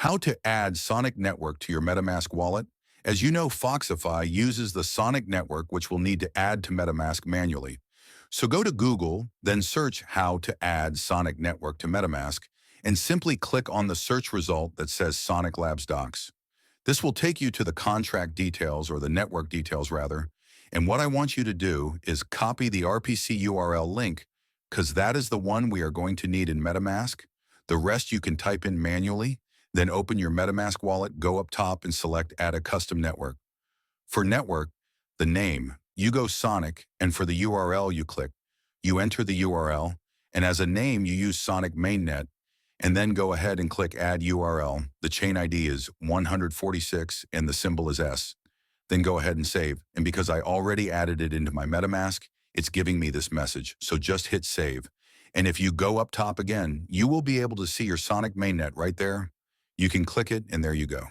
How to add Sonic Network to your Metamask wallet? As you know, Foxify uses the Sonic Network, which we'll need to add to Metamask manually. So go to Google, then search how to add Sonic Network to Metamask, and simply click on the search result that says Sonic Labs Docs. This will take you to the contract details, or the network details rather, and what I want you to do is copy the RPC URL link, because that is the one we are going to need in Metamask. The rest you can type in manually, then open your Metamask wallet, go up top and select Add a Custom Network. For network, the name, you go Sonic, and for the URL you enter the URL, and as a name you use Sonic Mainnet, and then go ahead and click Add URL. The chain ID is 146 and the symbol is S. Then go ahead and save, and because I already added it into my Metamask, it's giving me this message, so just hit save. And if you go up top again, you will be able to see your Sonic Mainnet right there. You can click it, and there you go.